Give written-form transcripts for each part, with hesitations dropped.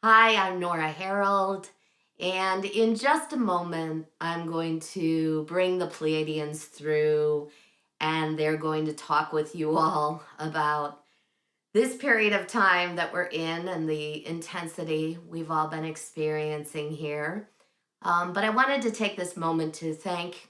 Hi, I'm Nora Herold, and in just a moment, I'm going to bring the Pleiadians through, and they're going to talk with you all about this period of time that we're in and the intensity we've all been experiencing here. But I wanted to take this moment to thank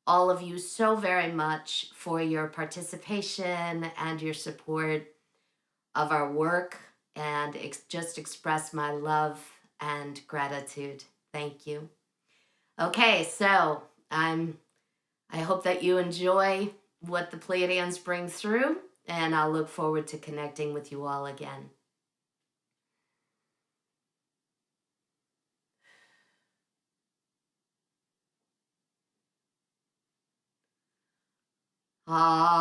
all of you so very much for your participation and your support of our work and just express my love and gratitude. Thank you. Okay, so I hope that you enjoy what the Pleiadians bring through, and I'll look forward to connecting with you all again. Ah,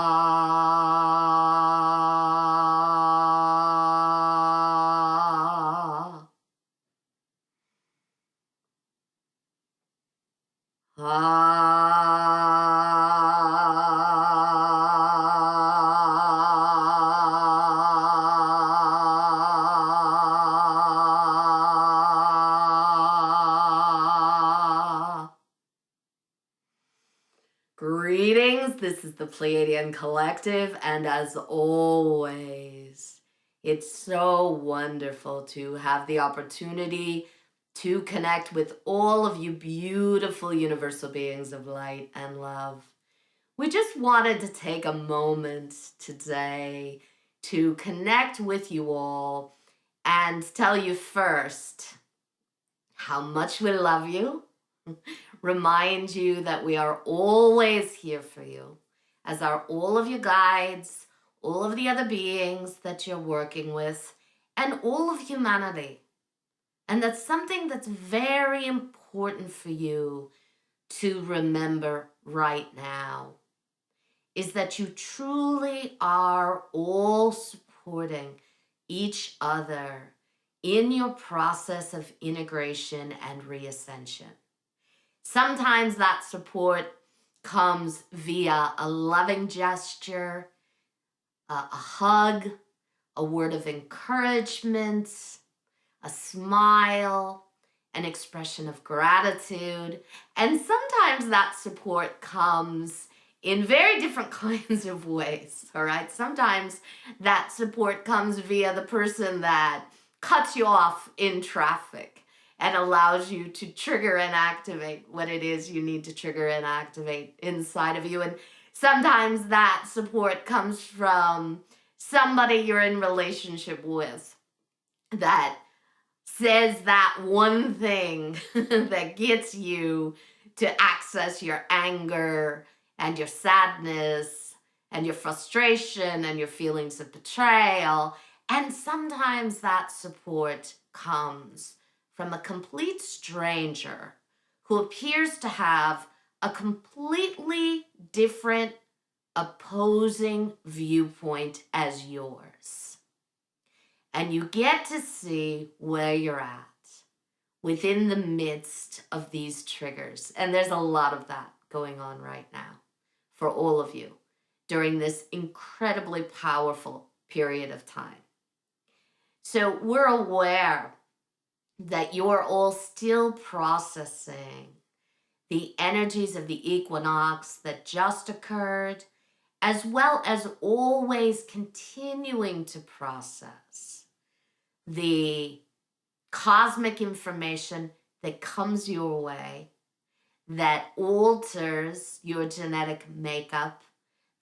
ah. Greetings, this is the Pleiadian Collective, and as always, it's so wonderful to have the opportunity to connect with all of you beautiful universal beings of light and love. We just wanted to take a moment today to connect with you all and tell you first how much we love you. Remind you that we are always here for you, as are all of your guides, all of the other beings that you're working with, and all of humanity. And that's something that's very important for you to remember right now, is that you truly are all supporting each other in your process of integration and reascension. Sometimes that support comes via a loving gesture, a hug, a word of encouragement, a smile, an expression of gratitude. And sometimes that support comes in very different kinds of ways, all right? Sometimes that support comes via the person that cuts you off in traffic and allows you to trigger and activate what it is you need to trigger and activate inside of you. And sometimes that support comes from somebody you're in relationship with that says that one thing that gets you to access your anger and your sadness and your frustration and your feelings of betrayal. And sometimes that support comes from a complete stranger who appears to have a completely different opposing viewpoint as yours. And you get to see where you're at within the midst of these triggers. And there's a lot of that going on right now for all of you during this incredibly powerful period of time. So we're aware that you're all still processing the energies of the equinox that just occurred, as well as always continuing to process the cosmic information that comes your way that alters your genetic makeup,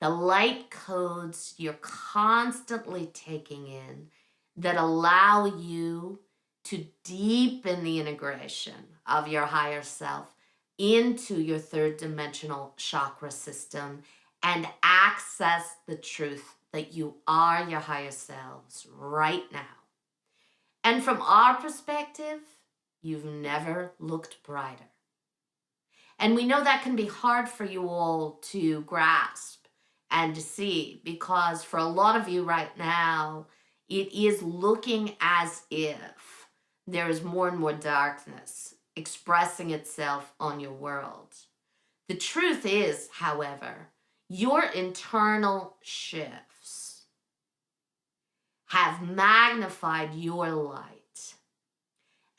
the light codes you're constantly taking in that allow you to deepen the integration of your higher self into your third dimensional chakra system and access the truth that you are your higher selves right now. And from our perspective, you've never looked brighter. And we know that can be hard for you all to grasp and to see, because for a lot of you right now, it is looking as if there is more and more darkness expressing itself on your world. The truth is, however, your internal shifts have magnified your light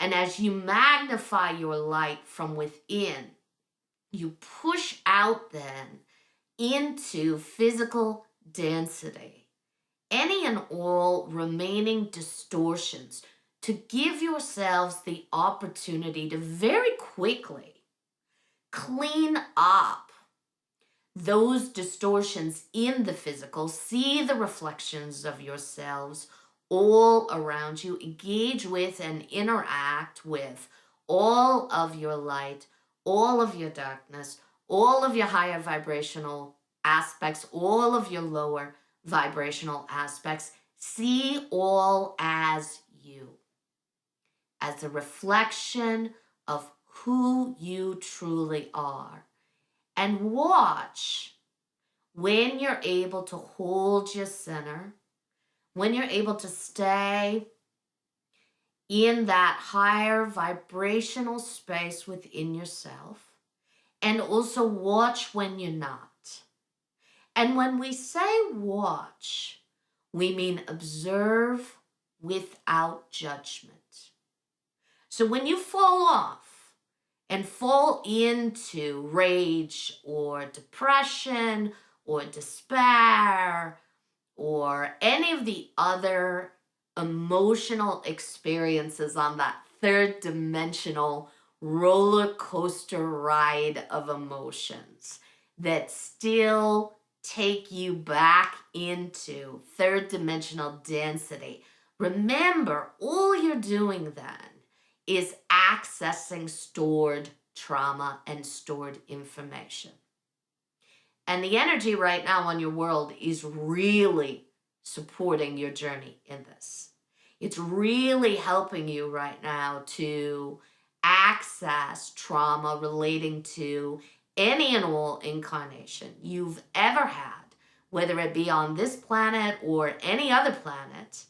And as you magnify your light from within, you push out then into physical density any and all remaining distortions, to give yourselves the opportunity to very quickly clean up those distortions in the physical, see the reflections of yourselves all around you, engage with and interact with all of your light, all of your darkness, all of your higher vibrational aspects, all of your lower vibrational aspects. See all as you, as a reflection of who you truly are. And watch when you're able to hold your center, when you're able to stay in that higher vibrational space within yourself, and also watch when you're not. And when we say watch, we mean observe without judgment. So when you fall off and fall into rage or depression or despair or any of the other emotional experiences on that third dimensional roller coaster ride of emotions that still take you back into third dimensional density, remember, all you're doing then is accessing stored trauma and stored information. And the energy right now on your world is really supporting your journey in this. It's really helping you right now to access trauma relating to any and all incarnation you've ever had, whether it be on this planet or any other planet.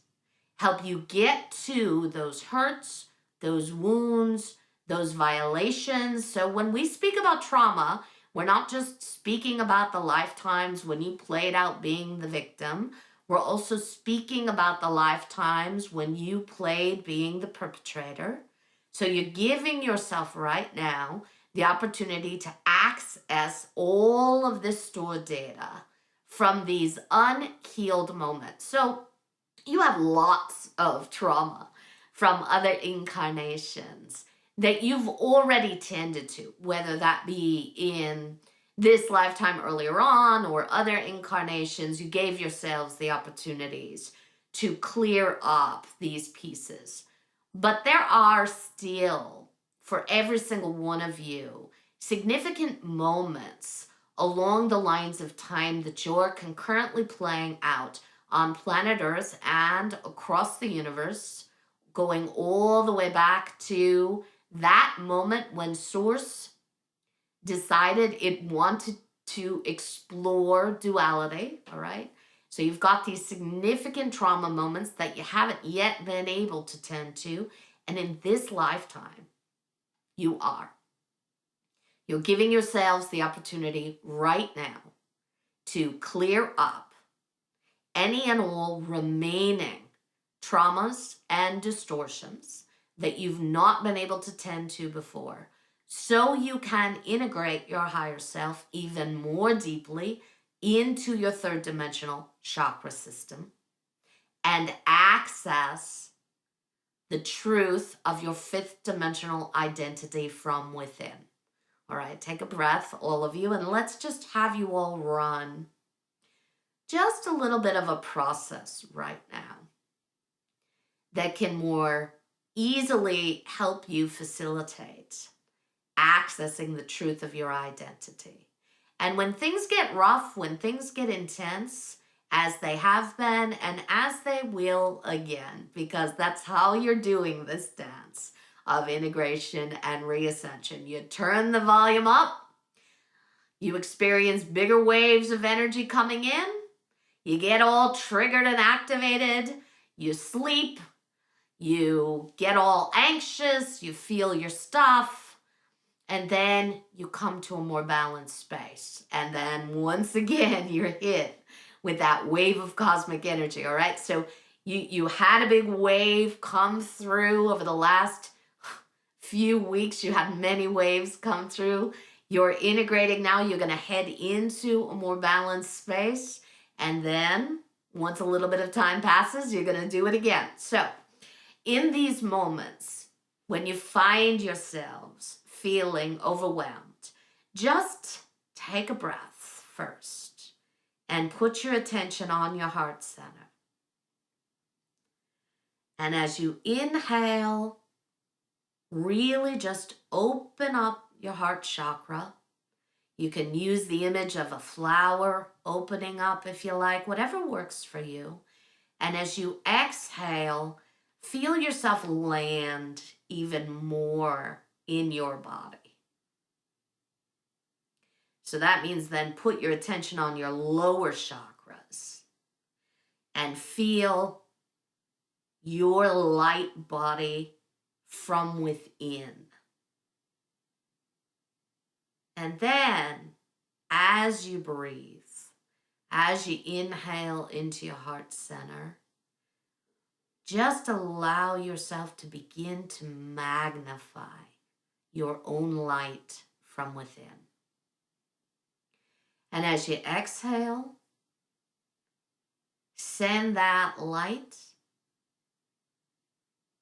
Help you get to those hurts, those wounds, those violations. So when we speak about trauma, we're not just speaking about the lifetimes when you played out being the victim. We're also speaking about the lifetimes when you played being the perpetrator. So you're giving yourself right now the opportunity to access all of this stored data from these unhealed moments. So you have lots of trauma from other incarnations that you've already tended to, whether that be in this lifetime earlier on or other incarnations. You gave yourselves the opportunities to clear up these pieces. But there are still, for every single one of you, significant moments along the lines of time that you're concurrently playing out on planet Earth and across the universe, going all the way back to that moment when Source decided it wanted to explore duality, all right? So you've got these significant trauma moments that you haven't yet been able to tend to, and in this lifetime, you are. You're giving yourselves the opportunity right now to clear up any and all remaining traumas and distortions that you've not been able to tend to before, so you can integrate your higher self even more deeply into your third dimensional chakra system and access the truth of your fifth dimensional identity from within. All right, take a breath, all of you, and let's just have you all run just a little bit of a process right now that can more easily help you facilitate accessing the truth of your identity. And when things get rough, when things get intense, as they have been and as they will again, because that's how you're doing this dance of integration and reascension. You turn the volume up, you experience bigger waves of energy coming in, you get all triggered and activated, you sleep, you get all anxious, you feel your stuff, and then you come to a more balanced space. And then once again, you're hit with that wave of cosmic energy, all right? So you had a big wave come through over the last few weeks, you had many waves come through. You're integrating now. You're going to head into a more balanced space. And then once a little bit of time passes, you're going to do it again. So in these moments, when you find yourselves feeling overwhelmed, just take a breath first and put your attention on your heart center. And as you inhale, really just open up your heart chakra. You can use the image of a flower opening up if you like, whatever works for you. And as you exhale, feel yourself land even more in your body. So that means then put your attention on your lower chakras and feel your light body from within. And then as you breathe, as you inhale into your heart center, just allow yourself to begin to magnify your own light from within. And as you exhale, send that light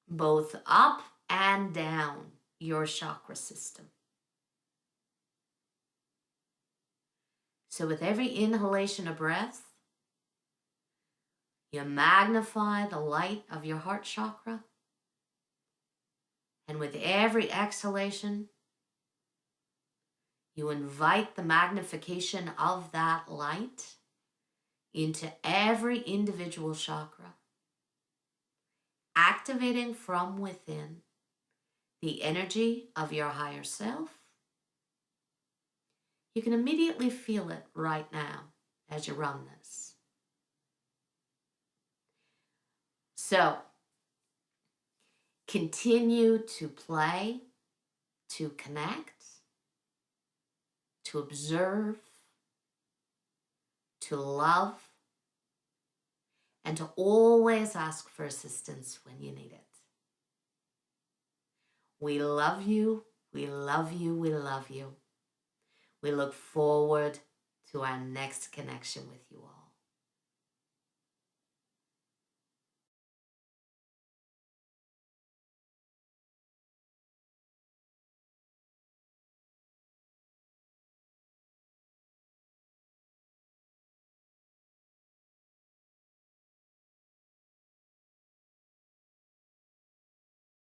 both up and down your chakra system. So with every inhalation of breath, you magnify the light of your heart chakra. And with every exhalation, you invite the magnification of that light into every individual chakra, activating from within the energy of your higher self. You can immediately feel it right now as you run this. So, continue to play, to connect, to observe, to love, and to always ask for assistance when you need it. We love you, we love you, we love you. We look forward to our next connection with you all.